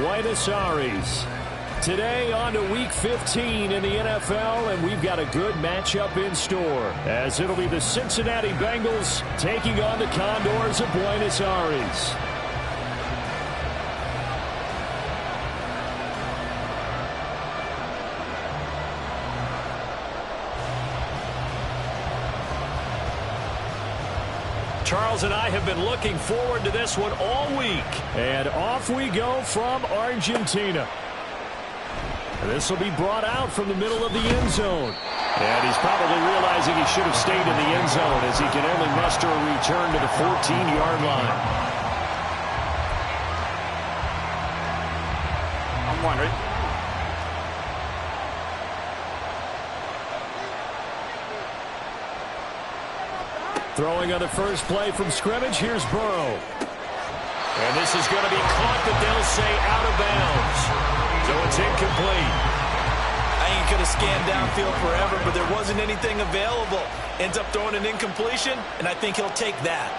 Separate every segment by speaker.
Speaker 1: Buenos Aires. Today on to Week 15 in the NFL, and we've got a good matchup in store, as it'll be the Cincinnati Bengals taking on the Condors of Buenos Aires. Charles and I have been looking forward to this one all week. And off we go from Argentina. This will be brought out from the middle of the end zone. And he's probably realizing he should have stayed in the end zone, as he can only muster a return to the 14-yard line.
Speaker 2: I'm wondering.
Speaker 1: Throwing on the first play from scrimmage, here's Burrow. And this is going to be caught, but they'll say out of bounds. So it's incomplete.
Speaker 2: I ain't going to scan downfield forever, but there wasn't anything available. Ends up throwing an incompletion, and I think he'll take that.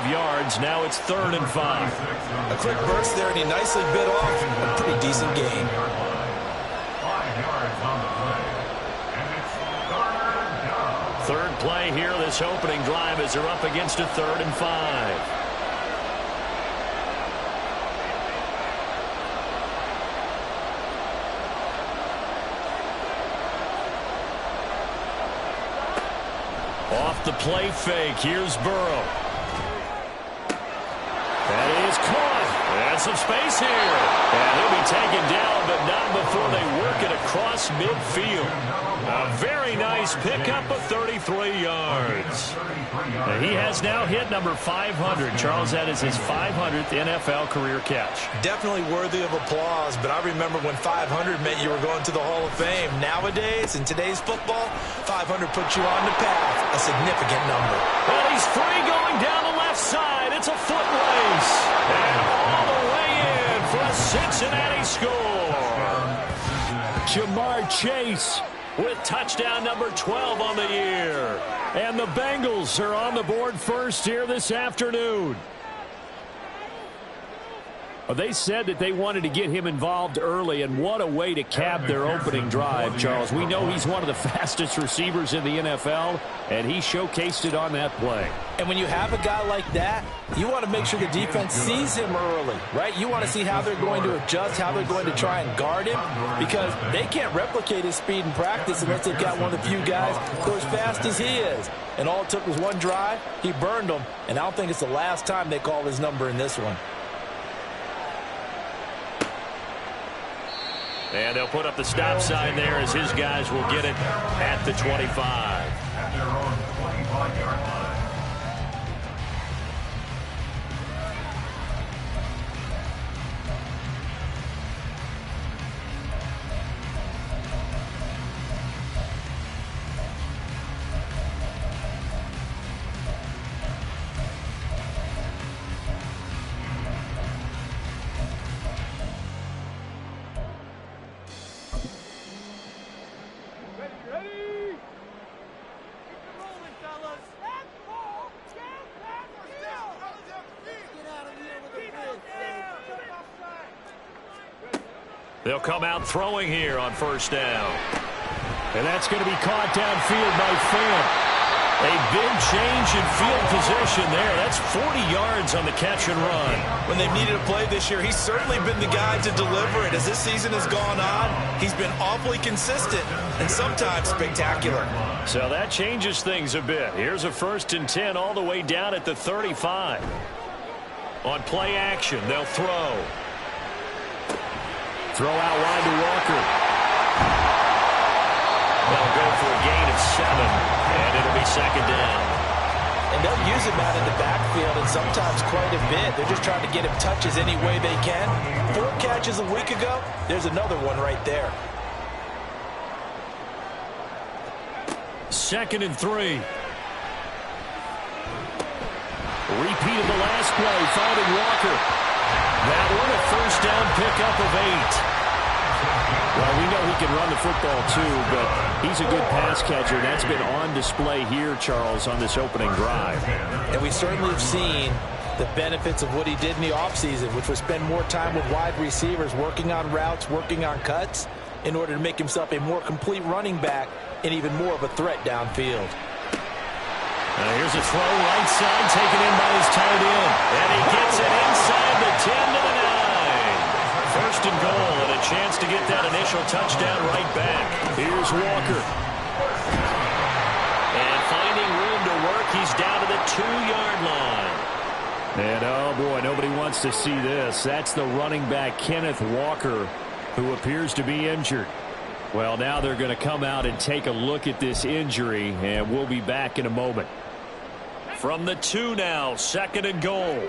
Speaker 1: Yards. Now it's 3rd and 5.
Speaker 2: A quick burst there, and he nicely bit off a pretty decent game.
Speaker 3: 5 yards on the play. And it's 3rd down.
Speaker 1: Third play here, this opening drive, as they're up against a 3rd and 5. Off the play fake, here's Burrow. That is caught. That's some space here. And he'll be taken down, but not before they work it across midfield. A very nice pickup of 33 yards. He has now hit number 500. Charles, that is his 500th NFL career catch.
Speaker 2: Definitely worthy of applause, but I remember when 500 meant you were going to the Hall of Fame. Nowadays, in today's football, 500 puts you on the path, a significant number.
Speaker 1: Well, he's free going down the left side. It's a foot race. And all the way in for a Cincinnati score. Jamar Chase with touchdown number 12 on the year. And the Bengals are on the board first here this afternoon. They said that they wanted to get him involved early, and what a way to cap their opening drive, Charles. We know he's one of the fastest receivers in the NFL, and he showcased it on that play.
Speaker 2: And when you have a guy like that, you want to make sure the defense sees him early, right? You want to see how they're going to adjust, how they're going to try and guard him, because they can't replicate his speed in practice unless they've got one of the few guys go as fast as he is. And all it took was one drive. He burned them, and I don't think it's the last time they call his number in this one.
Speaker 1: And they'll put up the stop sign there as his guys will get it at the 25.
Speaker 3: At their own 25-yard line.
Speaker 1: They'll come out throwing here on first down. And that's going to be caught downfield by Fant. A big change in field position there. That's 40 yards on the catch and run.
Speaker 2: When they've needed a play this year, he's certainly been the guy to deliver it. As this season has gone on, he's been awfully consistent and sometimes spectacular.
Speaker 1: So that changes things a bit. Here's a 1st and 10 all the way down at the 35. On play action, they'll throw. Throw out wide to Walker. They'll go for a gain of 7, and it'll be 2nd down.
Speaker 2: And they'll use him out in the backfield, and sometimes quite a bit. They're just trying to get him touches any way they can. 4 catches a week ago. There's another one right there.
Speaker 1: 2nd and 3. Repeat of the last play, finding Walker. That one a 1st down pickup of 8. Well, we know he can run the football too, but he's a good pass catcher. That's been on display here, Charles, on this opening drive.
Speaker 2: And we certainly have seen the benefits of what he did in the offseason, which was spend more time with wide receivers, working on routes, working on cuts, in order to make himself a more complete running back and even more of a threat downfield.
Speaker 1: Here's a throw right side, taken in by his tight end. And he gets it inside the 10 to the 9. First and goal, and a chance to get that initial touchdown right back. Here's Walker. And finding room to work, he's down to the 2-yard line. And, oh, boy, nobody wants to see this. That's the running back, Kenneth Walker, who appears to be injured. Well, now they're going to come out and take a look at this injury, and we'll be back in a moment. From the 2 now, second and goal. And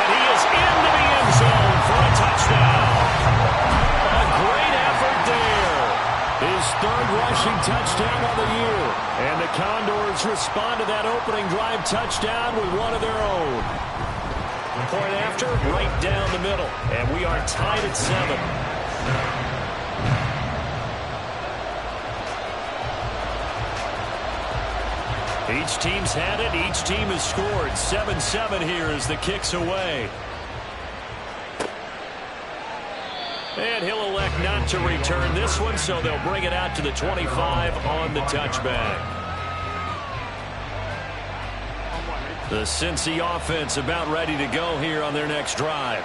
Speaker 1: he is into the end zone for a touchdown. A great effort there. His third rushing touchdown of the year. And the Condors respond to that opening drive touchdown with one of their own. Point after, right down the middle. And we are tied at 7. Each team's had it. Each team has scored. 7-7 here as the kick's away. And he'll elect not to return this one, so they'll bring it out to the 25 on the touchback. The Cincy offense about ready to go here on their next drive.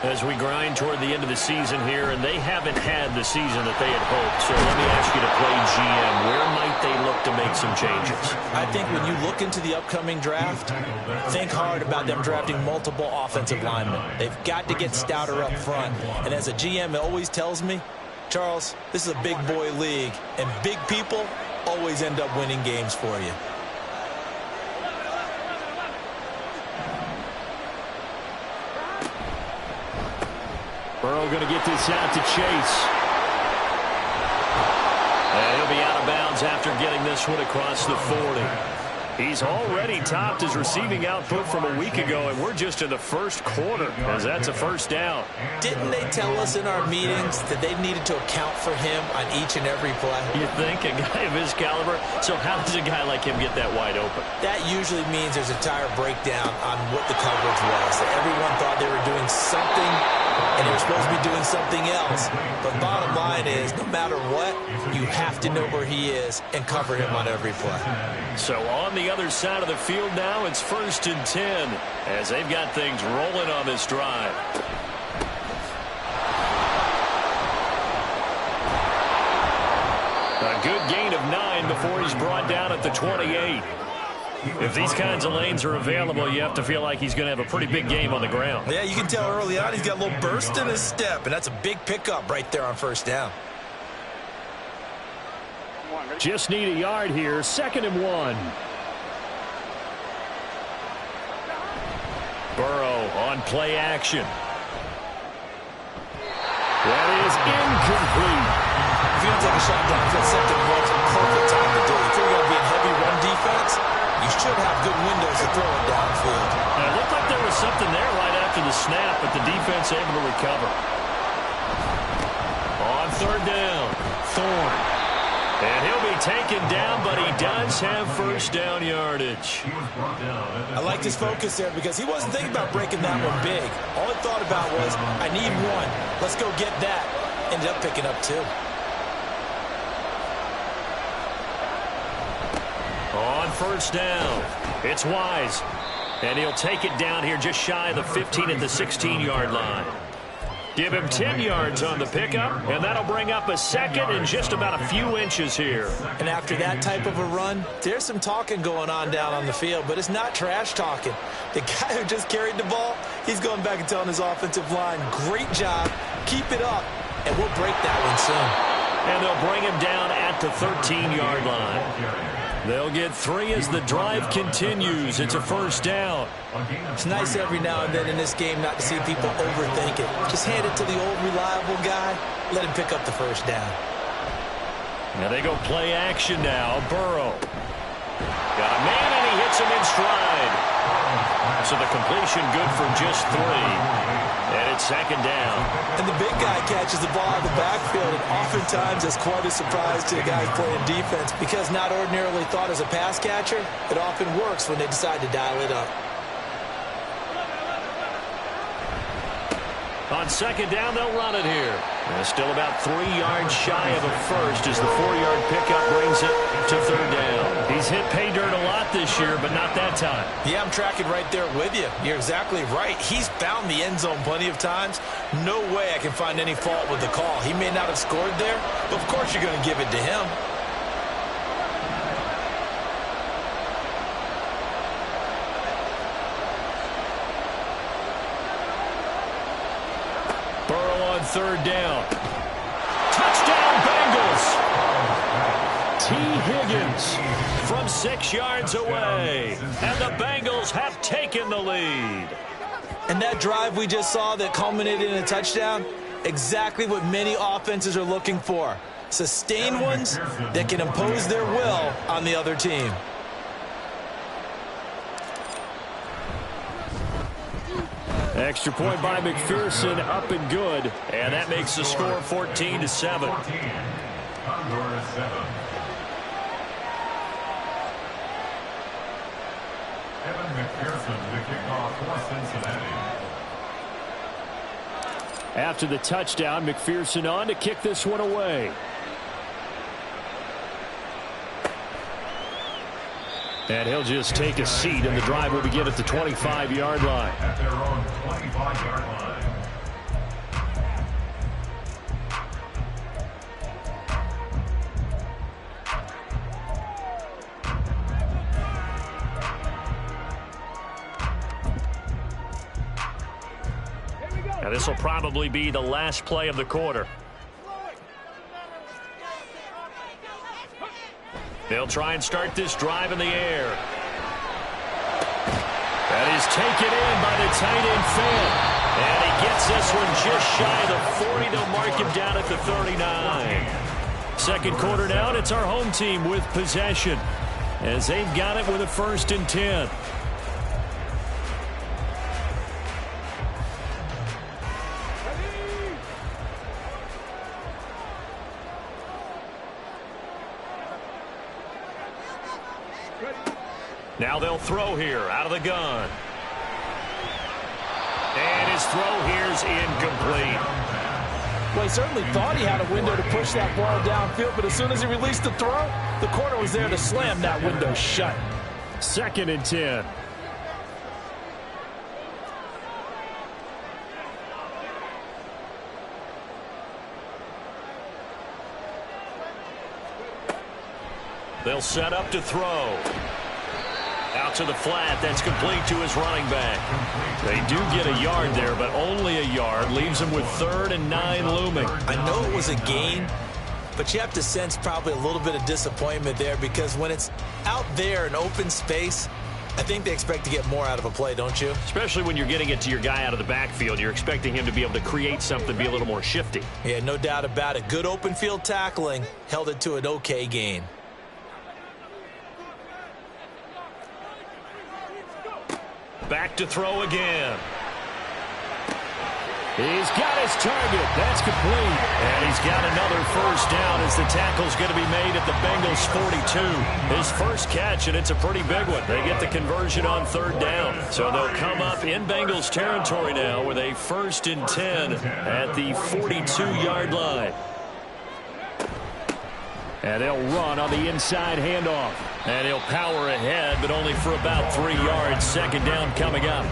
Speaker 1: As we grind toward the end of the season here, and they haven't had the season that they had hoped. So let me ask you to play GM. Where might they look to make some changes?
Speaker 2: I think when you look into the upcoming draft, think hard about them drafting multiple offensive linemen. They've got to get stouter up front. And as a GM, it always tells me, Charles, this is a big boy league, and big people always end up winning games for you.
Speaker 1: Burrow going to get this out to Chase. And he'll be out of bounds after getting this one across the 40. He's already topped his receiving output from a week ago, and we're just in the first quarter, as that's a first down.
Speaker 2: Didn't they tell us in our meetings that they needed to account for him on each and every play?
Speaker 1: You think? A guy of his caliber? So how does a guy like him get that wide open?
Speaker 2: That usually means there's a tire breakdown on what the coverage was. That everyone thought they were doing something, and they were supposed to be doing something else. But bottom line is, no matter what, you have to know where he is and cover him on every play.
Speaker 1: So on the other side of the field now, it's 1st and 10 as they've got things rolling on this drive. A good gain of 9 before he's brought down at the 28. If these kinds of lanes are available, you have to feel like he's going to have a pretty big game on the ground.
Speaker 2: Yeah, you can tell early on he's got a little burst in his step, and that's a big pickup right there on first down.
Speaker 1: Just need a yard here, 2nd and 1. Burrow on play action. That is incomplete.
Speaker 2: If you're going to take a shot downfield, 2nd and 1's a perfect time to do it. If you're going to be in heavy run defense, you should have good windows to throw it downfield.
Speaker 1: And it looked like there was something there right after the snap, but the defense able to recover. On 3rd down, Thorne. And he'll be taken down, but he does have first down yardage.
Speaker 2: I liked his focus there because he wasn't thinking about breaking that one big. All he thought about was, I need 1. Let's go get that. Ended up picking up 2.
Speaker 1: On first down, it's Wise. And he'll take it down here just shy of the 15 at the 16-yard line. Give him 10 yards on the pickup, and that'll bring up a 2nd and just about a few inches here.
Speaker 2: And after that type of a run, there's some talking going on down on the field, but it's not trash talking. The guy who just carried the ball, he's going back and telling his offensive line, great job, keep it up, and we'll break that one soon.
Speaker 1: And they'll bring him down at the 13-yard line. They'll get 3 as the drive continues. It's a first down.
Speaker 2: It's nice every now and then in this game not to see people overthink it. Just hand it to the old reliable guy. Let him pick up the first down.
Speaker 1: Now they go play action now. Burrow. Got a man, and he hits puts him in stride. So the completion good for just 3. And it's second down.
Speaker 2: And the big guy catches the ball out of the backfield, and oftentimes it's quite a surprise to the guys playing defense because not ordinarily thought as a pass catcher, it often works when they decide to dial it up.
Speaker 1: On second down, they'll run it here. And still about 3 yards shy of a first as the 4-yard pickup brings it to third down. He's hit pay dirt a lot this year, but not that time.
Speaker 2: Yeah, I'm tracking right there with you. You're exactly right. He's found the end zone plenty of times. No way I can find any fault with the call. He may not have scored there, but of course you're going to give it to him.
Speaker 1: Third down. Touchdown, Bengals. T. Higgins from 6 yards away. And the Bengals have taken the lead.
Speaker 2: And that drive we just saw that culminated in a touchdown, exactly what many offenses are looking for. Sustained ones that can impose their will on the other team.
Speaker 1: Extra point by McPherson, up and good. And that makes the score 14-7.
Speaker 3: Condors 7. Evan McPherson, the kickoff for Cincinnati.
Speaker 1: After the touchdown, McPherson on to kick this one away. And he'll just take a seat, and the drive will begin at the 25-yard line.
Speaker 3: At their own 25-yard line.
Speaker 1: Now this will probably be the last play of the quarter. They'll try and start this drive in the air. That is taken in by the tight end, Fant. And he gets this one just shy of the 40. They'll mark him down at the 39. Second quarter now, and it's our home team with possession as they've got it with a 1st and 10. Now they'll throw here out of the gun. And his throw here's incomplete.
Speaker 2: Well, he certainly thought he had a window to push that ball downfield, but as soon as he released the throw, the corner was there to slam that window shut.
Speaker 1: 2nd and 10. They'll set up to throw. Out to the flat. That's complete to his running back. They do get a yard there, but only a yard. Leaves them with 3rd and 9 looming.
Speaker 2: I know it was a gain, but you have to sense probably a little bit of disappointment there because when it's out there in open space, I think they expect to get more out of a play, don't you?
Speaker 1: Especially when you're getting it to your guy out of the backfield. You're expecting him to be able to create something, be a little more shifty.
Speaker 2: Yeah, no doubt about it. Good open field tackling held it to an okay gain.
Speaker 1: Back to throw again. He's got his target. That's complete. And he's got another 1st down as the tackle's going to be made at the Bengals 42. His first catch, and it's a pretty big one. They get the conversion on 3rd down. So they'll come up in Bengals territory now with a 1st and 10 at the 42-yard line. And they'll run on the inside handoff. And he'll power ahead, but only for about 3 yards. 2nd down coming up.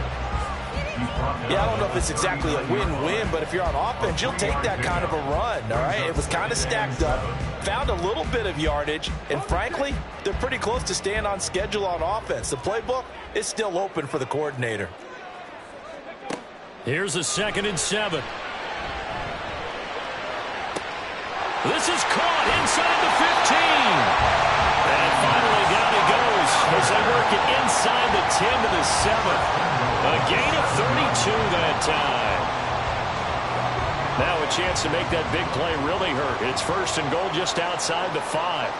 Speaker 2: Yeah, I don't know if it's exactly a win-win, but if you're on offense, you'll take that kind of a run, all right? It was kind of stacked up, found a little bit of yardage, and frankly, they're pretty close to staying on schedule on offense. The playbook is still open for the coordinator.
Speaker 1: Here's a 2nd and 7. This is caught inside the 15. And finally down he goes as they work it inside the 10 to the 7. A gain of 32 that time. Now a chance to make that big play really hurt. It's 1st and goal just outside the 5.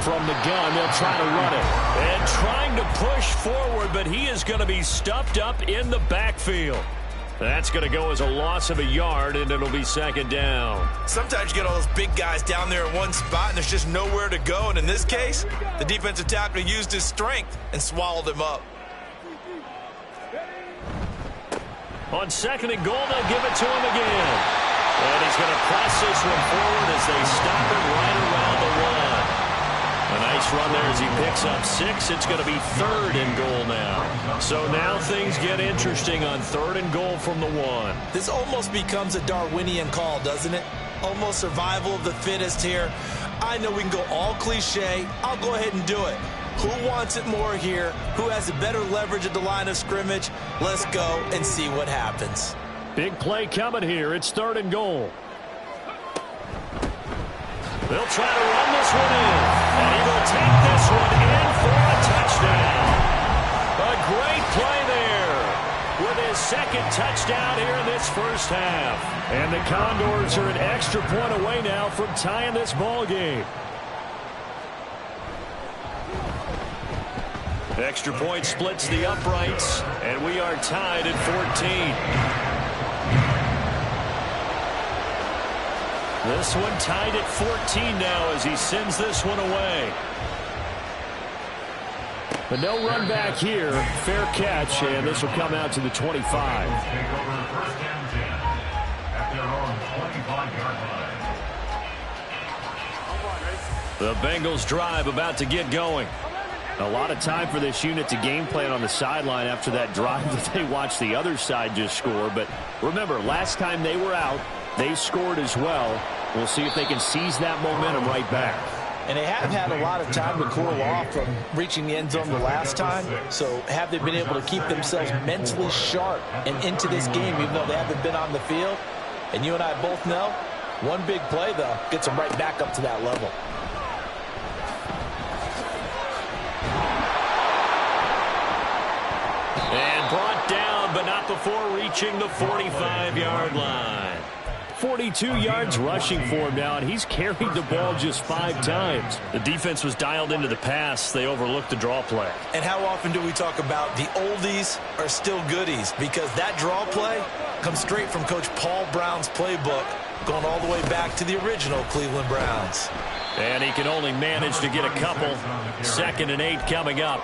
Speaker 1: From the gun, they'll try to run it. And trying to push forward, but he is going to be stuffed up in the backfield. That's going to go as a loss of a yard, and it'll be second down.
Speaker 2: Sometimes you get all those big guys down there in one spot, and there's just nowhere to go. And in this case, the defensive tackle used his strength and swallowed him up.
Speaker 1: On second and goal, they'll give it to him again. And he's going to press this one forward as they stop him right around the 1. A nice run there as he picks up 6. It's going to be third and goal now. So now things get interesting on third and goal from the 1.
Speaker 2: This almost becomes a Darwinian call, doesn't it? Almost survival of the fittest here. I know we can go all cliche. I'll go ahead and do it. Who wants it more here? Who has a better leverage at the line of scrimmage? Let's go and see what happens.
Speaker 1: Big play coming here. It's third and goal. They'll try to run this one in. And he will take this one in for a touchdown. A great play there with his second touchdown here in this first half. And the Condors are an extra point away now from tying this ball game. Extra point splits the uprights, and we are tied at 14. This one tied at 14 now as he sends this one away. But no run back here. Fair catch, and this will come out to the 25.
Speaker 3: Take over first and 10 at their own 25-yard line.
Speaker 1: The Bengals drive about to get going. A lot of time for this unit to game plan on the sideline after that drive that they watched the other side just score. But remember, last time they were out, they scored as well. We'll see if they can seize that momentum right back.
Speaker 2: And they have had a lot of time to cool off from reaching the end zone the last time. So have they been able to keep themselves mentally sharp and into this game even though they haven't been on the field? And you and I both know, one big play, though, gets them right back up to that level.
Speaker 1: And brought down, but not before reaching the 45-yard line. 42 yards rushing for him now, and he's carried the ball just 5 times. The defense was dialed into the pass. They overlooked the draw play.
Speaker 2: And how often do we talk about the oldies are still goodies? Because that draw play comes straight from Coach Paul Brown's playbook, going all the way back to the original Cleveland Browns.
Speaker 1: And he can only manage to get a couple. 2nd and 8 coming up.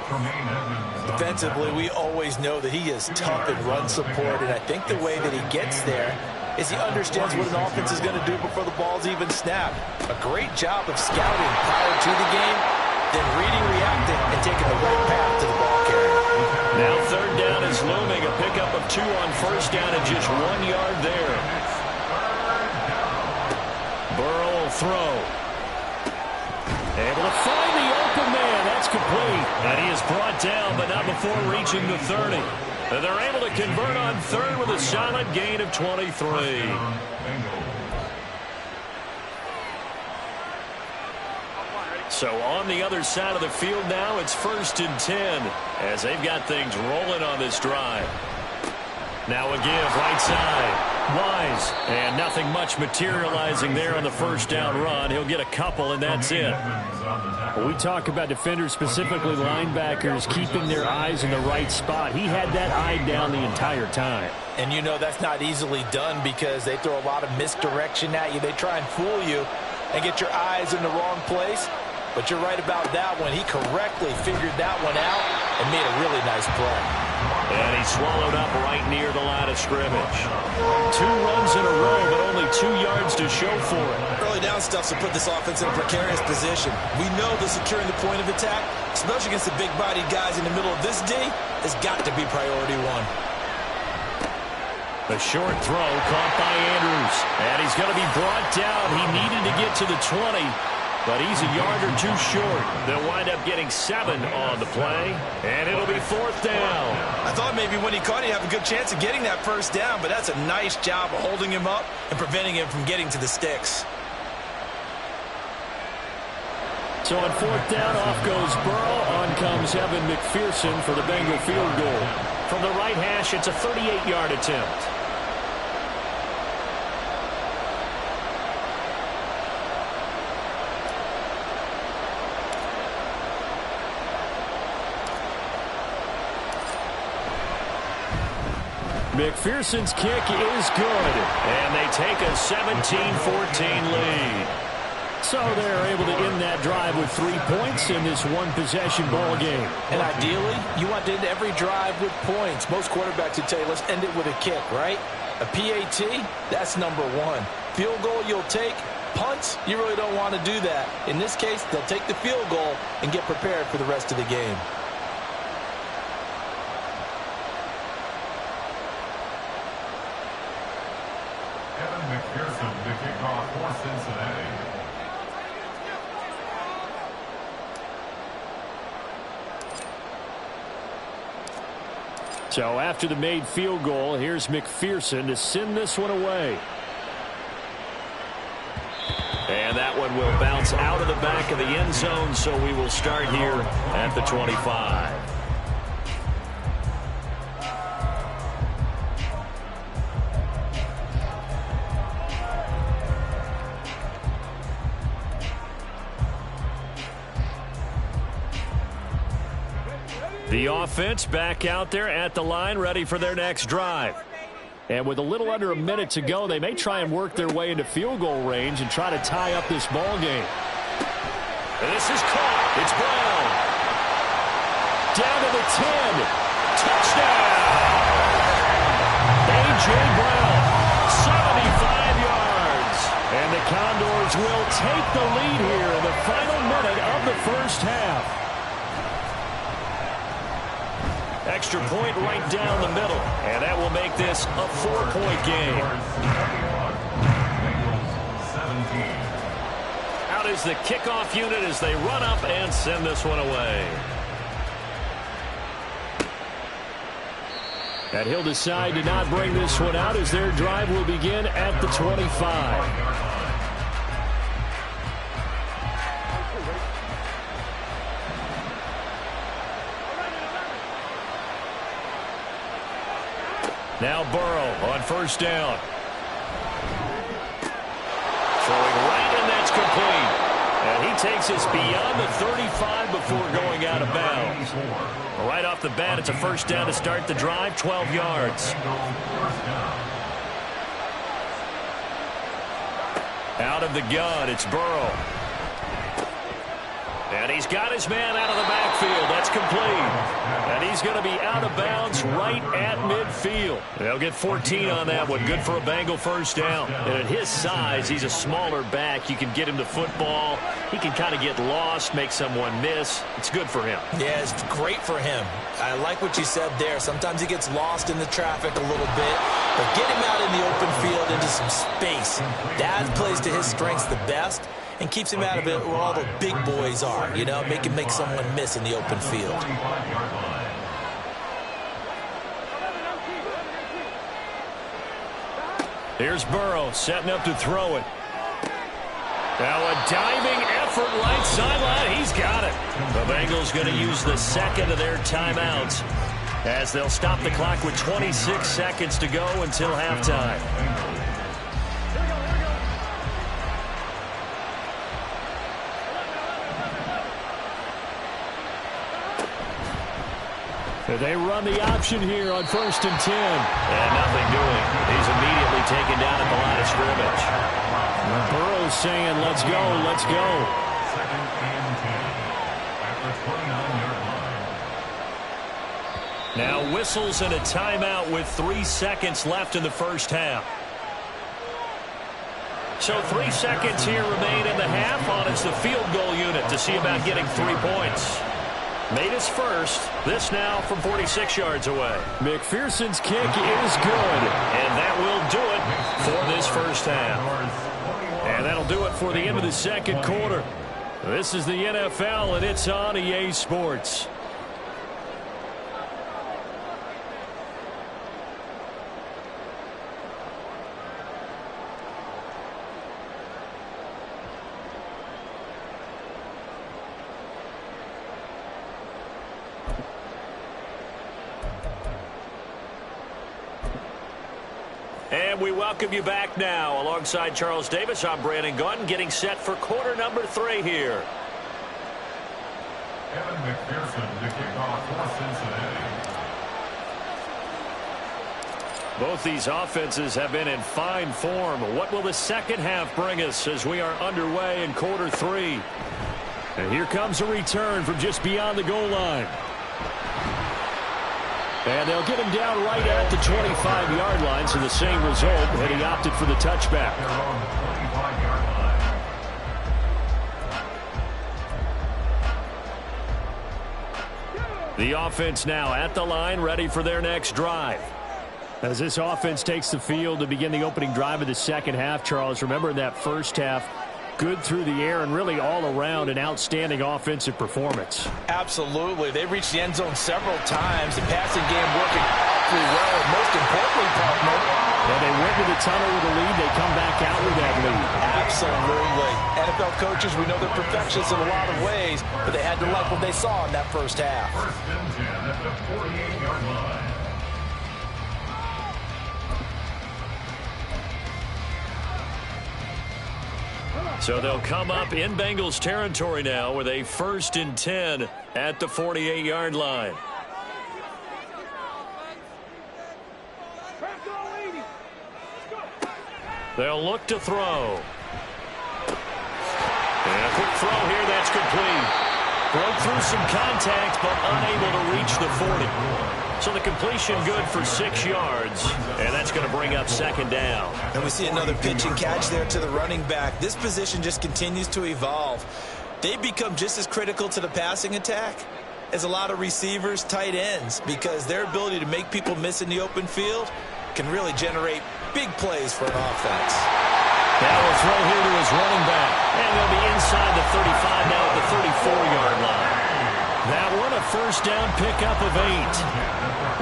Speaker 2: Defensively, we always know that he is tough in run support, and I think the way that he gets there is he understands what an offense is going to do before the ball's even snapped. A great job of scouting prior to the game, then reading, reacting, and taking the right path to the ball carrier.
Speaker 1: Now third down is looming. A pickup of 2 on first down and just 1 yard there. Burrow will throw. Able to find the open man. That's complete. And he is brought down, but not before reaching the 30. And they're able to convert on third with a solid gain of 23. So on the other side of the field now, it's 1st and 10 as they've got things rolling on this drive. Now a give right side. Wise. And nothing much materializing there on the first down run. He'll get a couple, and that's it. When we talk about defenders, specifically linebackers, keeping their eyes in the right spot, he had that eye down the entire time.
Speaker 2: And you know that's not easily done because they throw a lot of misdirection at you. They try and fool you and get your eyes in the wrong place. But you're right about that one. He correctly figured that one out and made a really nice play.
Speaker 1: And he swallowed up right near the line of scrimmage. 2 runs in a row, but only 2 yards to show for it.
Speaker 2: Early down stuff's to put this offense in a precarious position. We know that securing the point of attack, especially against the big-bodied guys in the middle of this D, has got to be priority 1.
Speaker 1: A short throw caught by Andrews. And he's going to be brought down. He needed to get to the 20. But he's a yard or 2 short. They'll wind up getting 7 on the play. And it'll be 4th down.
Speaker 2: I thought maybe when he caught it, he'd have a good chance of getting that first down. But that's a nice job of holding him up and preventing him from getting to the sticks.
Speaker 1: So on 4th down, off goes Burrow. On comes Evan McPherson for the Bengal field goal. From the right hash, it's a 38-yard attempt. McPherson's kick is good. And they take a 17-14 lead. So they're able to end that drive with 3 points in this one-possession ball game.
Speaker 2: And ideally, you want to end every drive with points. Most quarterbacks would tell you, let's end it with a kick, right? A PAT, that's number one. Field goal you'll take. Punts, you really don't want to do that. In this case, they'll take the field goal and get prepared for the rest of the game.
Speaker 3: McPherson to kick off for Cincinnati.
Speaker 1: So after the made field goal, here's McPherson to send this one away. And that one will bounce out of the back of the end zone, so we will start here at the 25. The offense back out there at the line, ready for their next drive. And with a little under a minute to go, they may try and work their way into field goal range and try to tie up this ball game. And this is caught. It's Brown. Down to the 10. Touchdown! A.J. Brown, 75 yards. And the Condors will take the lead here in the final minute of the first half. Extra point right down the middle, and that will make this a 4-point game. Out is the kickoff unit as they run up and send this one away. And he'll decide to not bring this one out as their drive will begin at the 25. Now Burrow on first down. Throwing right, and that's complete. And he takes us beyond the 35 before going out of bounds. Right off the bat, it's a first down to start the drive, 12 yards. Out of the gun, it's Burrow. And he's got his man out of the backfield. That's complete. And he's going to be out of bounds right at midfield. They'll get 14 on that one. Good for a Bengal first down. And at his size, he's a smaller back. You can get him the football. He can kind of get lost, make someone miss. It's good for him.
Speaker 2: Yeah, it's great for him. I like what you said there. Sometimes he gets lost in the traffic a little bit. But get him out in the open field into some space. That plays to his strengths the best and keeps him out of it where all the big boys are. You know, make someone miss in the open field.
Speaker 1: Here's Burrow setting up to throw it. Now a diving effort right sideline. He's got it. The Bengals going to use the second of their timeouts as they'll stop the clock with 26 seconds to go until halftime. They run the option here on 1st and 10. And nothing doing. He's immediately taken down at the line of scrimmage. Burrow's saying, let's go, let's go.
Speaker 3: 2nd and 10 at the 29-yard line.
Speaker 1: Now whistles and a timeout with 3 seconds left in the first half. So 3 seconds here remain in the half on it's the field goal unit to see about getting 3 points. Made his first. This now from 46 yards away. McPherson's kick is good. And that will do it for this first half. And that'll do it for the end of the second quarter. This is the NFL, and it's on EA Sports. And we welcome you back now. Alongside Charles Davis, I'm Brandon Gunn, getting set for quarter number 3 here.
Speaker 3: Evan McPherson to kick off for Cincinnati.
Speaker 1: Both these offenses have been in fine form. What will the second half bring us as we are underway in quarter 3? And here comes a return from just beyond the goal line. And they'll get him down right at the 25-yard line, so the same result, and he opted for the touchback. The offense now at the line, ready for their next drive. As this offense takes the field to begin the opening drive of the second half, Charles, remember in that first half, good through the air and really all around an outstanding offensive performance.
Speaker 2: Absolutely. They reached the end zone several times. The passing game working awfully well, and most importantly, partner.
Speaker 1: And they went to the tunnel with a lead. They come back out with that lead.
Speaker 2: Absolutely. NFL coaches, we know they're perfectionists in a lot of ways, but they had to like what they saw in that first half.
Speaker 3: First and 10 at the 48-yard line.
Speaker 1: So they'll come up in Bengals territory now with a 1st and 10 at the 48-yard line. They'll look to throw. And a quick throw here, that's complete. Broke through some contact, but unable to reach the 40. So the completion good for 6 yards, and that's going to bring up second down.
Speaker 2: And we see another pitch and catch there to the running back. This position just continues to evolve. They become just as critical to the passing attack as a lot of receivers, tight ends, because their ability to make people miss in the open field can really generate big plays for an offense.
Speaker 1: Now we'll throw here to his running back, and they'll be inside the 35 now at the 34-yard line. That one a first down pickup of 8.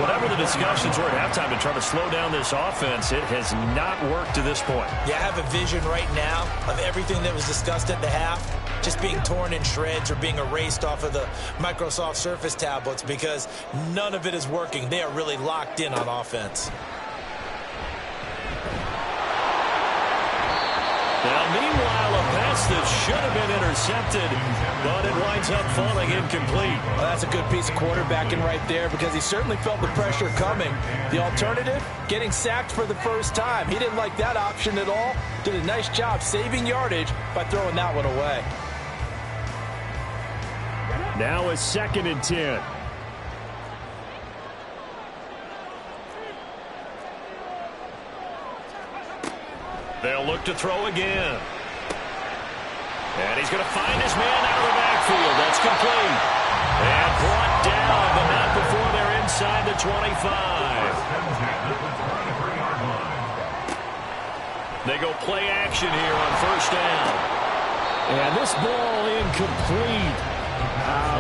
Speaker 1: Whatever the discussions were at halftime to try to slow down this offense, it has not worked to this point.
Speaker 2: Yeah, I have a vision right now of everything that was discussed at the half just being torn in shreds or being erased off of the Microsoft Surface tablets because none of it is working. They are really locked in on offense.
Speaker 1: Now, meanwhile, a pass that should have been intercepted, but it winds up falling incomplete.
Speaker 2: Well, that's a good piece of quarterbacking right there because he certainly felt the pressure coming. The alternative, getting sacked for the first time. He didn't like that option at all. Did a nice job saving yardage by throwing that one away.
Speaker 1: Now a 2nd and 10. They'll look to throw again. And he's going to find his man out of the backfield. That's complete. And brought down, but not before they're inside the 25. They go play action here on first down. And this ball incomplete.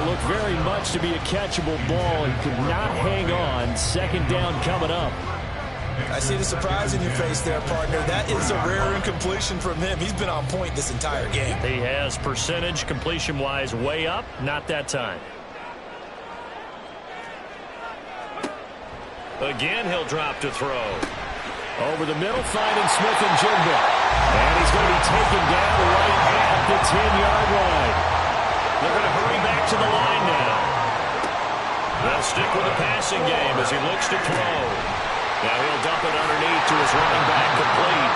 Speaker 1: Looked very much to be a catchable ball and could not hang on. Second down coming up.
Speaker 2: I see the surprise in your face there, partner. That is a rare incompletion from him. He's been on point this entire game.
Speaker 1: He has percentage completion-wise way up. Not that time. Again, he'll drop to throw. Over the middle, finding Smith and Jigba. And he's going to be taken down right at the 10-yard line. They're going to hurry back to the line now. They'll stick with the passing game as he looks to throw. Now he'll dump it underneath to his running back, complete.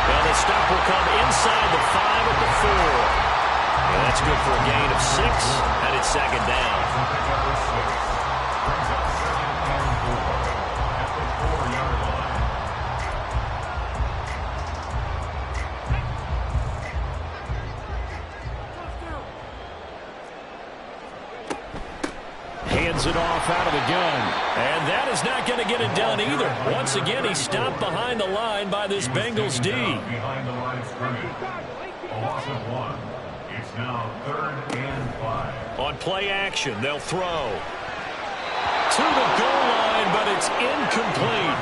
Speaker 1: Now the stop will come inside the 5 at the 4. And that's good for a gain of 6, and it's second down. Hands it off out of the gun. And that is not going to get it done either. Once again, he's stopped behind the line by this Bengals D.
Speaker 3: Behind the line of scrimmage. A loss of 1. It's now 3rd and 5.
Speaker 1: On play action, they'll throw. To the goal line, but it's incomplete.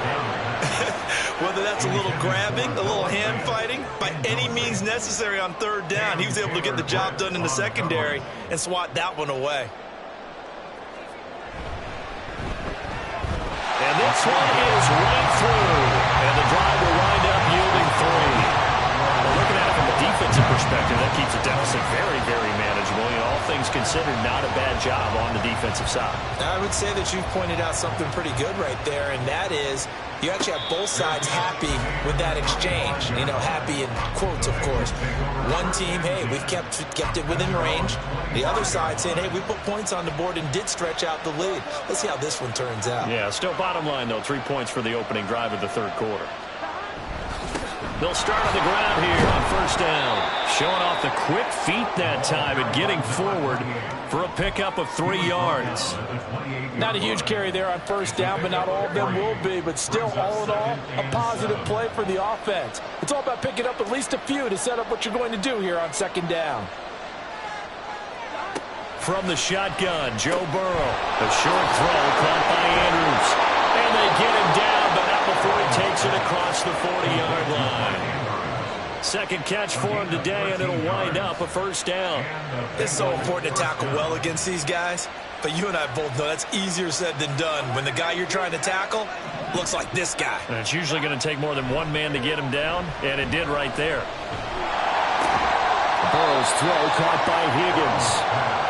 Speaker 2: Whether that's a little grabbing, a little hand fighting, by any means necessary on 3rd down, he was able to get the job done in the secondary and swat that one away.
Speaker 1: And this one is right through. And the drive will wind up yielding 3. Well, looking at it from a defensive perspective, that keeps the deficit very, very manageable. You know, all things considered. considered not a bad job on the defensive side.
Speaker 2: I would say that you've pointed out something pretty good right there, and that is you actually have both sides happy with that exchange. You know, happy in quotes, of course. One team, hey, we've kept it within range. The other side saying, hey, we put points on the board and did stretch out the lead. Let's see how this one turns out.
Speaker 1: Yeah, still bottom line, though, 3 points for the opening drive of the third quarter. They'll start on the ground here on first down. Showing off the quick feet that time and getting forward for a pickup of 3 yards.
Speaker 2: Not a huge carry there on first down, but not all of them will be. But still, all in all, a positive play for the offense. It's all about picking up at least a few to set up what you're going to do here on second down.
Speaker 1: From the shotgun, Joe Burrow. A short throw caught by Andrews. And they get him down, but not before he takes it across the 40-yard line. Second catch for him today, and it'll wind up a first down.
Speaker 2: It's so important to tackle well against these guys. But you and I both know that's easier said than done when the guy you're trying to tackle looks like this guy.
Speaker 1: And it's usually going to take more than one man to get him down, and it did right there. Burrow's throw caught by Higgins.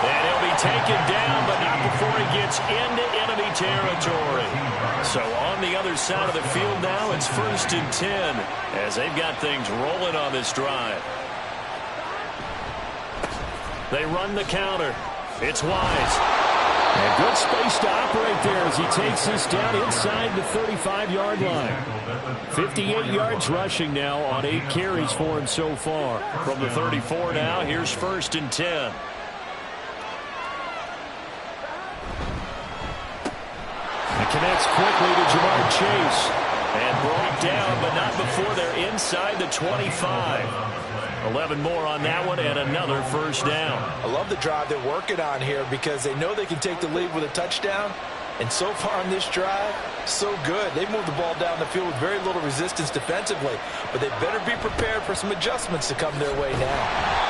Speaker 1: And he'll be taken down, but not before he gets into enemy territory. So on the other side of the field now, it's 1st and 10 as they've got things rolling on this drive. They run the counter. It's Wise. And good space to operate there as he takes this down inside the 35-yard line. 58 yards rushing now on 8 carries for him so far. From the 34 now, here's 1st and 10. It connects quickly to Jamar Chase. And brought down, but not before they're inside the 25. 11 more on that one and another first down.
Speaker 2: I love the drive they're working on here because they know they can take the lead with a touchdown. And so far on this drive, so good. They moved the ball down the field with very little resistance defensively. But they better be prepared for some adjustments to come their way now.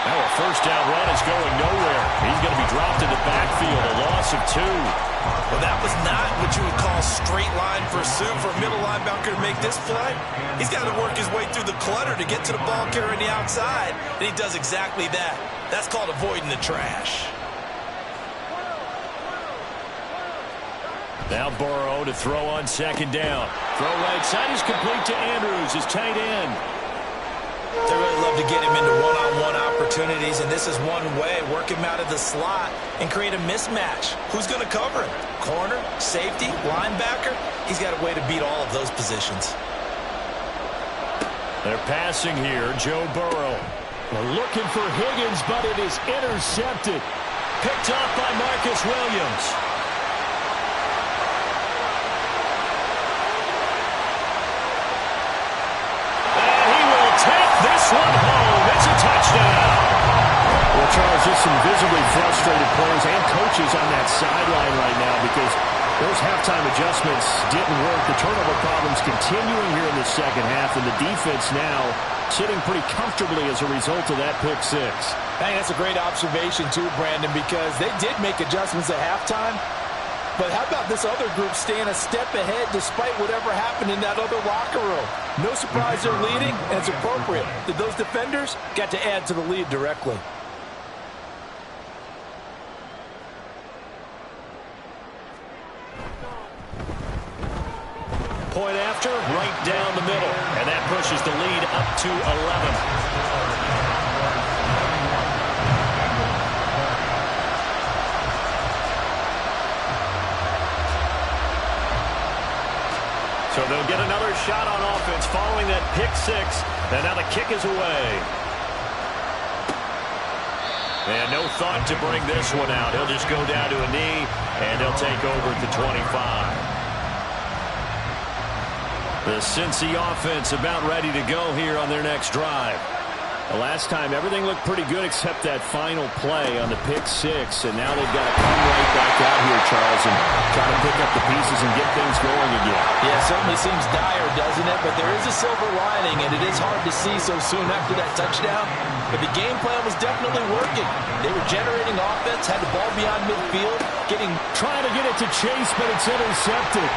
Speaker 1: Now a first down run is going nowhere. He's going to be dropped in the backfield, a loss of 2.
Speaker 2: Well, that was not what you would call straight line pursuit for a middle linebacker to make this play. He's got to work his way through the clutter to get to the ball carrier on the outside, and he does exactly that. That's called avoiding the trash.
Speaker 1: Now Burrow to throw on second down. Throw right side is complete to Andrews, his tight end.
Speaker 2: They really love to get him into one-on-one opportunities, and this is one way. Work him out of the slot and create a mismatch. Who's going to cover him? Corner, safety, linebacker? He's got a way to beat all of those positions.
Speaker 1: They're passing here, Joe Burrow. They're looking for Higgins, but it is intercepted. Picked up by Marcus Williams. This one home. It's a touchdown. Well, Charles, just some visibly frustrated players and coaches on that sideline right now because those halftime adjustments didn't work. The turnover problems continuing here in the second half, and the defense now sitting pretty comfortably as a result of that pick 6.
Speaker 2: I think that's a great observation too, Brandon, because they did make adjustments at halftime. But how about this other group staying a step ahead despite whatever happened in that other locker room? No surprise they're leading, and it's appropriate that those defenders got to add to the lead directly.
Speaker 1: Point after, right down the middle. And that pushes the lead up to 11. So they'll get another shot on offense following that pick 6. And now the kick is away. And no thought to bring this one out. He'll just go down to a knee, and he'll take over at the 25. The Cincy offense about ready to go here on their next drive. The last time, everything looked pretty good except that final play on the pick 6. And now they've got to come right back out here, Charles, and try to pick up the pieces and get things going again.
Speaker 2: Yeah, it certainly seems dire, doesn't it? But there is a silver lining, and it is hard to see so soon after that touchdown. But the game plan was definitely working. They were generating offense, had the ball beyond midfield,
Speaker 1: trying to get it to Chase, but it's intercepted.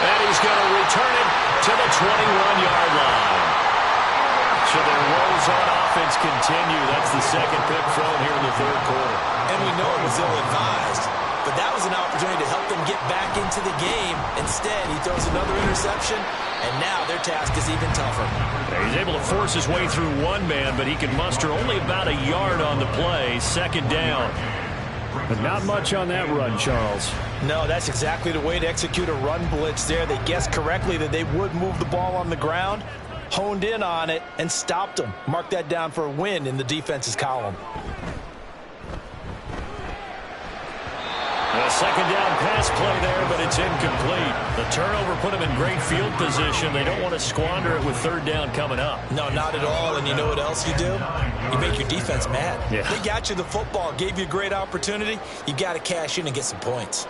Speaker 1: And he's going to return it to the 21-yard line. So their woes on offense continue. That's the second pick thrown here in the third quarter.
Speaker 2: And we know it was was ill-advised. But that was an opportunity to help them get back into the game. Instead, he throws another interception, and now their task is even tougher.
Speaker 1: He's able to force his way through one man, but he can muster only about a yard on the play. Second down. But not much on that run, Charles.
Speaker 2: No, that's exactly the way to execute a run blitz there. They guessed correctly that they would move the ball on the ground, honed in on it, and stopped them. Mark that down for a win in the defense's column.
Speaker 1: A second down pass play there, but it's incomplete. The turnover put them in great field position. They don't want to squander it with third down coming up.
Speaker 2: No, not at all. And you know what else you do? You make your defense mad.
Speaker 1: Yeah.
Speaker 2: They got you the football, gave you a great opportunity. You got to cash in and get some points.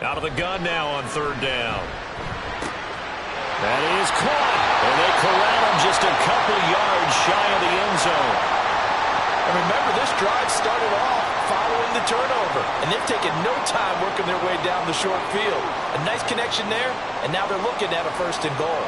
Speaker 1: Out of the gun now on third down. That is caught. And they corral him just a couple yards shy of the end zone.
Speaker 2: And remember, this drive started off following the turnover, and they've taken no time working their way down the short field. A nice connection there, and now they're looking at a first and goal.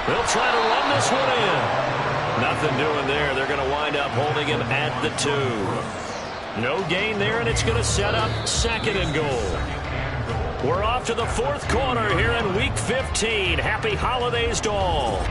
Speaker 1: They'll try to run this one in. Nothing doing there. They're going to wind up holding him at the 2. No gain there, and it's going to set up second and goal. We're off to the fourth quarter here in Week 15. Happy holidays to all.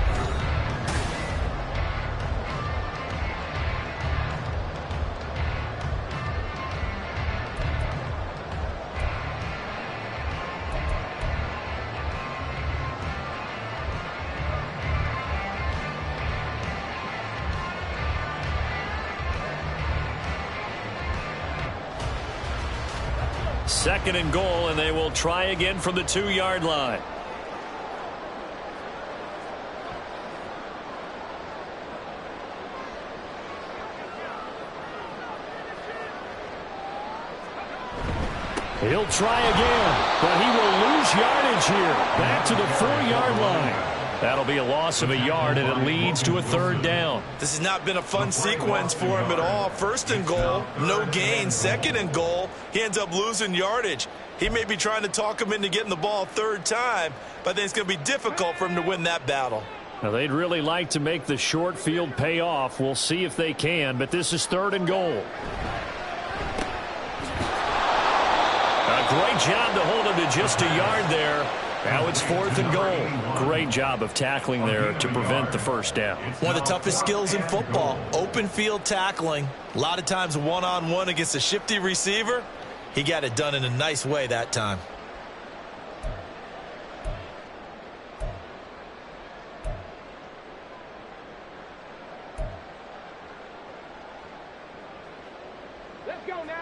Speaker 1: Second and goal, and they will try again from the 2-yard line. He'll try again, but he will lose yardage here. Back to the 4-yard line. That'll be a loss of a yard, and it leads to a third down.
Speaker 2: This has not been a fun sequence for him at all. First and goal, no gain. Second and goal, he ends up losing yardage. He may be trying to talk him into getting the ball third time, but I think it's going to be difficult for him to win that battle.
Speaker 1: Now, they'd really like to make the short field pay off. We'll see if they can, but this is third and goal. A great job to hold him to just a yard there. Now it's fourth and goal. Great job of tackling there to prevent the first down.
Speaker 2: One of the toughest skills in football, open field tackling. A lot of times one-on-one against a shifty receiver. He got it done in a nice way that time.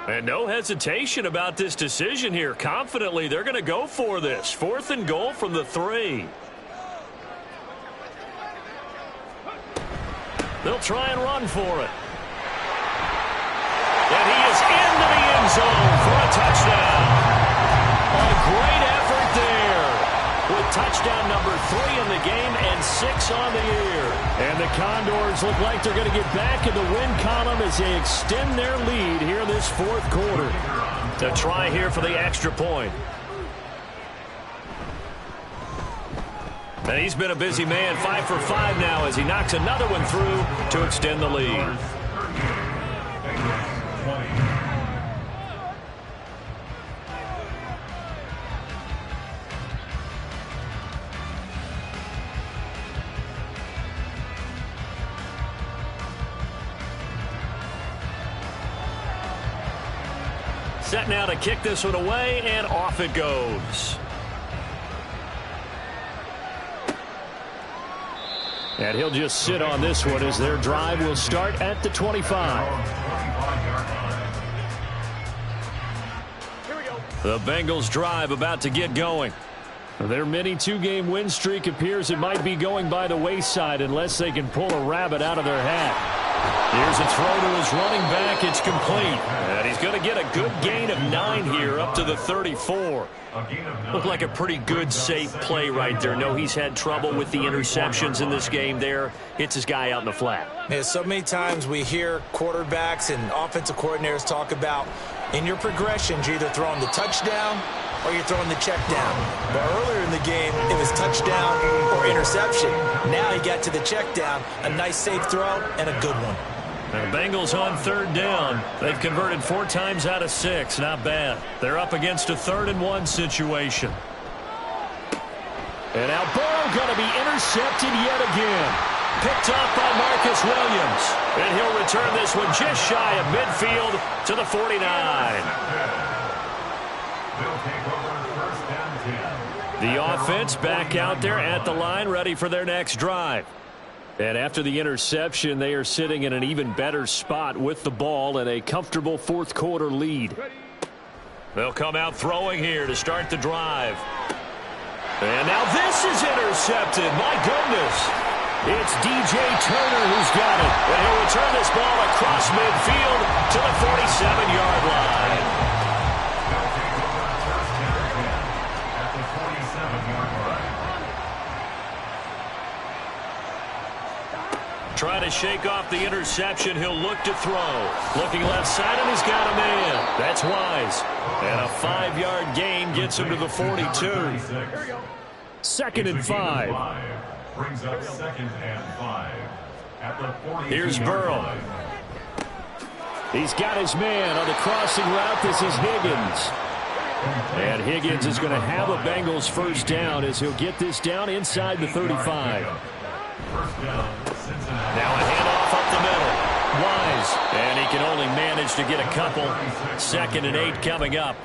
Speaker 1: And no hesitation about this decision here. Confidently, they're going to go for this. Fourth and goal from the 3. They'll try and run for it. And he is into the end zone for a touchdown. A great effort there. With touchdown number 3 in the game and 6 on the year. And the Condors look like they're going to get back in the win column as they extend their lead here in this fourth quarter. To try here for the extra point. And he's been a busy man, 5 for 5 now as he knocks another one through to extend the lead. Set now to kick this one away, and off it goes. And he'll just sit on this one as their drive will start at the 25. The Bengals drive about to get going. Their mini 2-game win streak appears it might be going by the wayside unless they can pull a rabbit out of their hat. Here's a throw to his running back. It's complete. And he's going to get a good gain of 9 here up to the 34. Looked like a pretty good, safe play right there. No, he's had trouble with the interceptions in this game there. Hits his guy out in the flat.
Speaker 2: Yeah, so many times we hear quarterbacks and offensive coordinators talk about in your progressions, you're either throwing the touchdown or you're throwing the check down. But earlier in the game, it was touchdown or interception. Now he got to the check down, a nice safe throw, and a good one.
Speaker 1: And the Bengals on third down. They've converted 4 times out of 6. Not bad. They're up against a 3rd and 1 situation. And now Burrow going to be intercepted yet again. Picked off by Marcus Williams. And he'll return this one just shy of midfield to the 49.
Speaker 3: They'll take over first and 10.
Speaker 1: The offense back out there at the line, ready for their next drive. And after the interception, they are sitting in an even better spot with the ball and a comfortable 4th quarter lead. They'll come out throwing here to start the drive. And now this is intercepted. My goodness. It's DJ Turner who's got it. And he'll return this ball across midfield to the 47-yard line.
Speaker 3: They'll take over first and 10 at the 47-yard line.
Speaker 1: Trying to shake off the interception. He'll look to throw. Looking left side, and he's got a man. That's Wise. And a 5-yard gain gets him to the 42. 2nd and 5.
Speaker 3: Brings up 2nd and 5 at the 42.
Speaker 1: Here's Burrow. He's got his man on the crossing route. This is Higgins. And Higgins is going to have a Bengals first down as he'll get this down inside the 35.
Speaker 3: First down, Cincinnati.
Speaker 1: Now a handoff up the middle. Wise. And he can only manage to get a couple. 2nd and 8 coming up.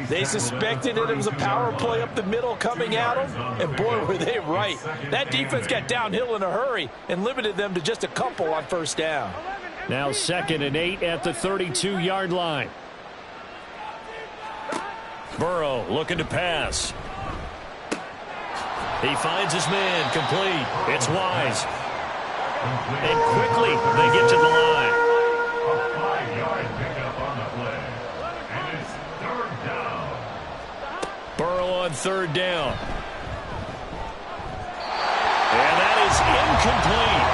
Speaker 2: They suspected that it was a power play up the middle coming at them, and boy, were they right. That defense got downhill in a hurry and limited them to just a couple on first down.
Speaker 1: Now 2nd and 8 at the 32-yard line. Burrow looking to pass. He finds his man complete. It's Wise. And quickly they get to the line.
Speaker 3: A 5-yard pickup on the play. And it's 3rd down.
Speaker 1: Burrow on 3rd down. And that is incomplete.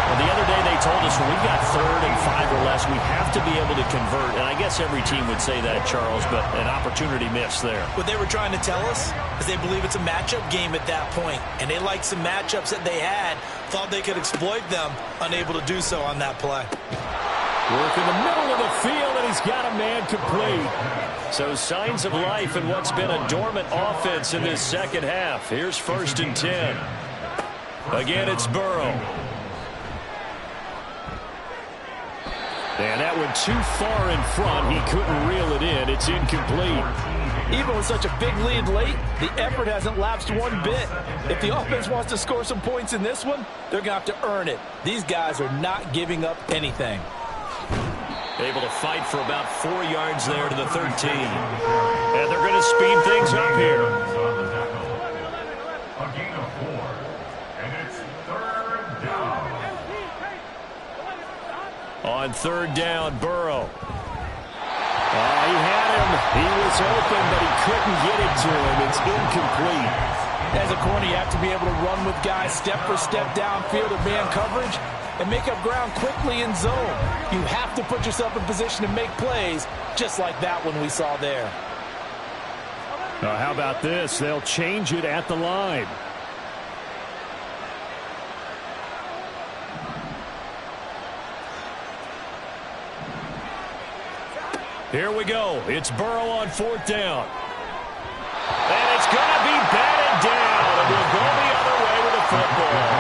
Speaker 1: Well, the other day they told us when we've got 3rd and 5 or less, we have to be able to convert. And I guess every team would say that, Charles, but an opportunity missed there.
Speaker 2: What they were trying to tell us is they believe it's a matchup game at that point, and they liked some matchups that they had, thought they could exploit them, unable to do so on that play.
Speaker 1: Work in the middle of the field, and he's got a man complete. So signs of life in what's been a dormant offense in this second half. Here's 1st and 10. Again, it's Burrow. And that went too far in front. He couldn't reel it in. It's incomplete.
Speaker 2: Even with such a big lead late, the effort hasn't lapsed one bit. If the offense wants to score some points in this one, they're going to have to earn it. These guys are not giving up anything.
Speaker 1: Able to fight for about 4 yards there to the 13. And they're going to speed things up here.
Speaker 3: A gain of 4. And it's 3rd down.
Speaker 1: On 3rd down, Burrow. He had him. He was open, but he couldn't get it to him. It's incomplete.
Speaker 2: As a corner, you have to be able to run with guys step for step downfield in man coverage and make up ground quickly in zone. You have to put yourself in position to make plays, just like that one we saw there.
Speaker 1: Now, how about this? They'll change it at the line. Here we go. It's Burrow on 4th down. And it's going to be batted down. And we'll go the other way with the football.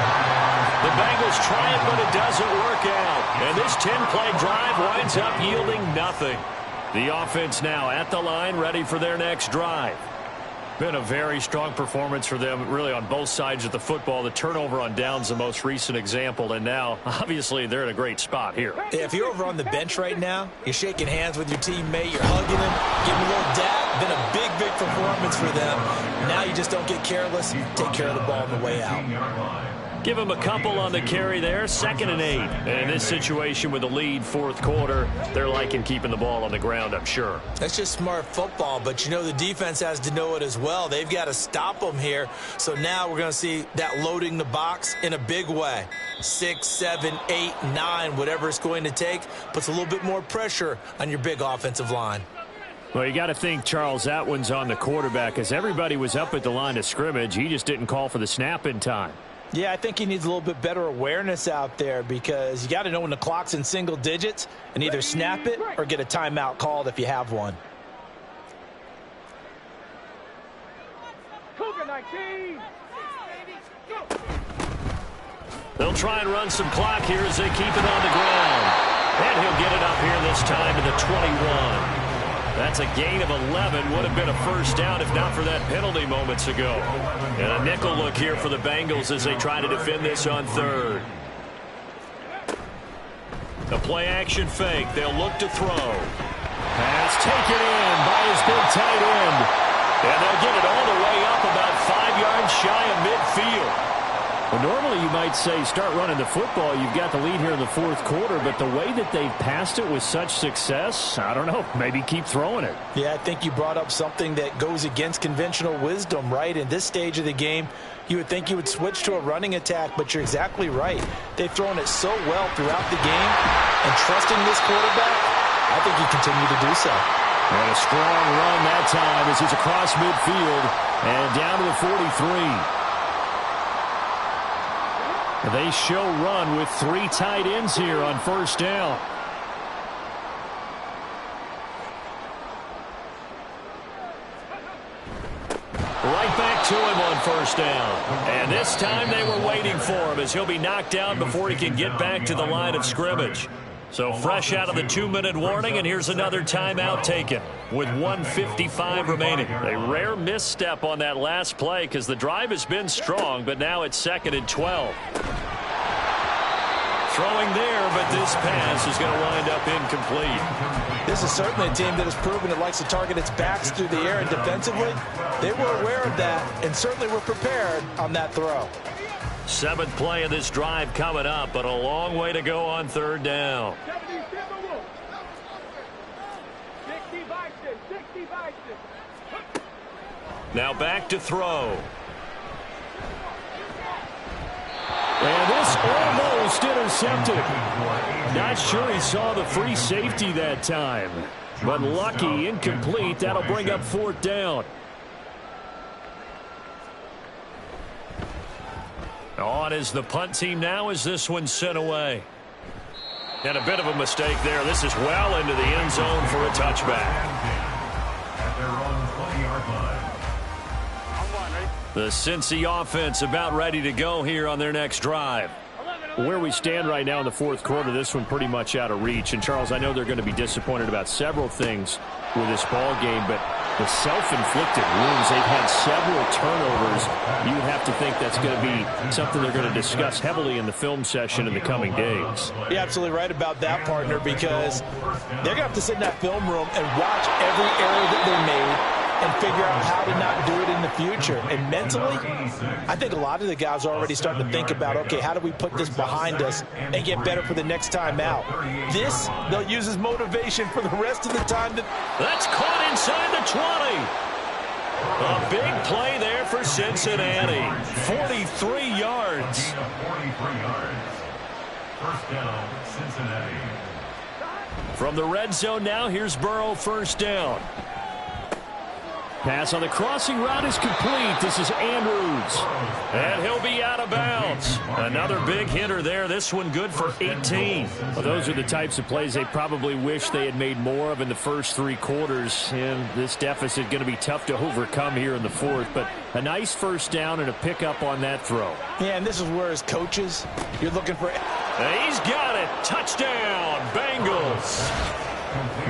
Speaker 1: The Bengals try it, but it doesn't work out. And this 10-play drive winds up yielding nothing. The offense now at the line, ready for their next drive. Been a very strong performance for them, really, on both sides of the football. The turnover on downs, the most recent example, and now, obviously, they're in a great spot here.
Speaker 2: If you're over on the bench right now, you're shaking hands with your teammate, you're hugging him, giving a little dab. Been a big, big performance for them. Now you just don't get careless. Take care of the ball on the way out.
Speaker 1: Give him a couple on the carry there. 2nd and 8. And in this situation with the lead, 4th quarter, they're liking keeping the ball on the ground, I'm sure.
Speaker 2: That's just smart football, but you know the defense has to know it as well. They've got to stop them here. So now we're going to see that loading the box in a big way. 6, 7, 8, 9, whatever it's going to take, puts a little bit more pressure on your big offensive line.
Speaker 1: Well, you got to think, Charles, that one's on the quarterback, as everybody was up at the line of scrimmage. He just didn't call for the snap in time.
Speaker 2: Yeah, I think he needs a little bit better awareness out there, because you got to know when the clock's in single digits and either snap it or get a timeout called if you have one.
Speaker 1: They'll try and run some clock here as they keep it on the ground. And he'll get it up here this time to the 21. That's a gain of 11. Would have been a first down if not for that penalty moments ago. And a nickel look here for the Bengals as they try to defend this on third. The play action fake. They'll look to throw. Pass taken in by his big tight end. And they'll get it all the way up about 5 yards shy of midfield. Well, normally you might say start running the football. You've got the lead here in the fourth quarter, but the way that they've passed it with such success, I don't know, maybe keep throwing it.
Speaker 2: Yeah, I think you brought up something that goes against conventional wisdom, right? In this stage of the game, you would think you would switch to a running attack, but you're exactly right. They've thrown it so well throughout the game, and trusting this quarterback, I think you continue to do so.
Speaker 1: And a strong run that time as he's across midfield and down to the 43. They show run with 3 tight ends here on first down. Right back to him on first down. And this time they were waiting for him as he'll be knocked down before he can get back to the line of scrimmage. So fresh out of the 2-minute warning, and here's another timeout taken with 1:55 remaining. A rare misstep on that last play because the drive has been strong, but now it's 2nd and 12. Throwing there, but this pass is going to wind up incomplete.
Speaker 2: This is certainly a team that has proven it likes to target its backs through the air, and defensively, they were aware of that and certainly were prepared on that throw.
Speaker 1: 7th play of this drive coming up, but a long way to go on third down. Now back to throw. And this almost intercepted. Not sure he saw the free safety that time, but lucky, incomplete. That'll bring up 4th down. On is the punt team now as this one's sent away. And a bit of a mistake there. This is well into the end zone for a touchback.
Speaker 3: At their own 20-yard line.
Speaker 1: The Cincy offense about ready to go here on their next drive. Where we stand right now in the fourth quarter, this one pretty much out of reach. And, Charles, I know they're going to be disappointed about several things with this ball game, but the self-inflicted wounds, they've had several turnovers. You would have to think that's going to be something they're going to discuss heavily in the film session in the coming days.
Speaker 2: You're absolutely right about that, partner, because they're going to have to sit in that film room and watch every error that they made and figure out how to not do it in the future. And mentally, I think a lot of the guys are already starting to think about, okay, how do we put this behind us and get better for the next time out? This, they'll use as motivation for the rest of the time.
Speaker 1: That's caught inside the 20. A big play there for Cincinnati. 43 yards.
Speaker 3: 43 yards. First down, Cincinnati.
Speaker 1: From the red zone now, here's Burrow, first down. Pass on the crossing route is complete. This is Andrews. And he'll be out of bounds. Another big hitter there. This one good for 18. Well, those are the types of plays they probably wish they had made more of in the first 3 quarters. And this deficit going to be tough to overcome here in the fourth. But a nice first down and a pickup on that throw.
Speaker 2: Yeah, and this is where as coaches, you're looking for...
Speaker 1: He's got it. Touchdown, Bengals.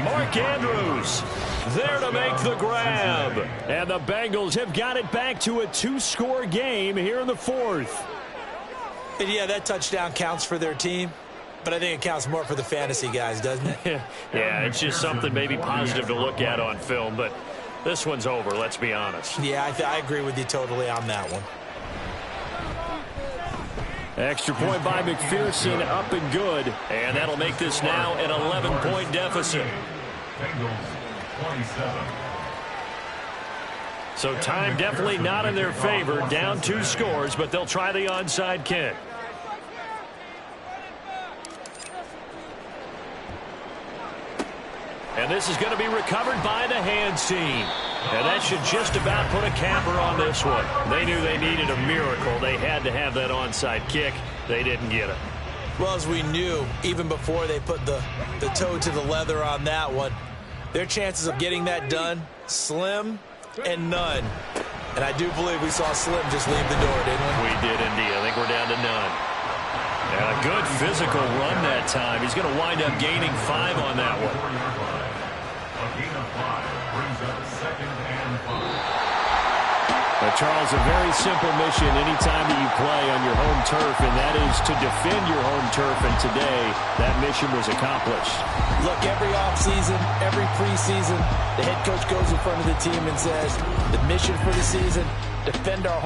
Speaker 1: Mark Andrews there to make the grab. And the Bengals have got it back to a 2-score game here in the fourth.
Speaker 2: And yeah, that touchdown counts for their team, but I think it counts more for the fantasy guys, doesn't it?
Speaker 1: Yeah, it's just something maybe positive to look at on film, but this one's over, let's be honest.
Speaker 2: Yeah, I agree with you totally on that one.
Speaker 1: Extra point by McPherson, up and good. And that'll make this now an 11-point deficit.
Speaker 3: Bengals 27.
Speaker 1: So time definitely not in their favor. Down 2 scores, but they'll try the onside kick. And this is going to be recovered by the hands team. And that should just about put a capper on this one. They knew they needed a miracle. They had to have that onside kick. They didn't get it.
Speaker 2: Well, as we knew, even before they put the toe to the leather on that one, their chances of getting that done, slim and none. And I do believe we saw Slim just leave the door, didn't we?
Speaker 1: We did indeed. I think we're down to none. And a good physical run that time. He's going to wind up gaining 5 on that one.
Speaker 3: A gain of 5 brings up 2nd and 5.
Speaker 1: But, Charles, a very simple mission anytime that you play on your home turf, and that is to defend your home turf. And today, that mission was accomplished.
Speaker 2: Look, every offseason, every preseason, the head coach goes in front of the team and says, the mission for the season, defend our home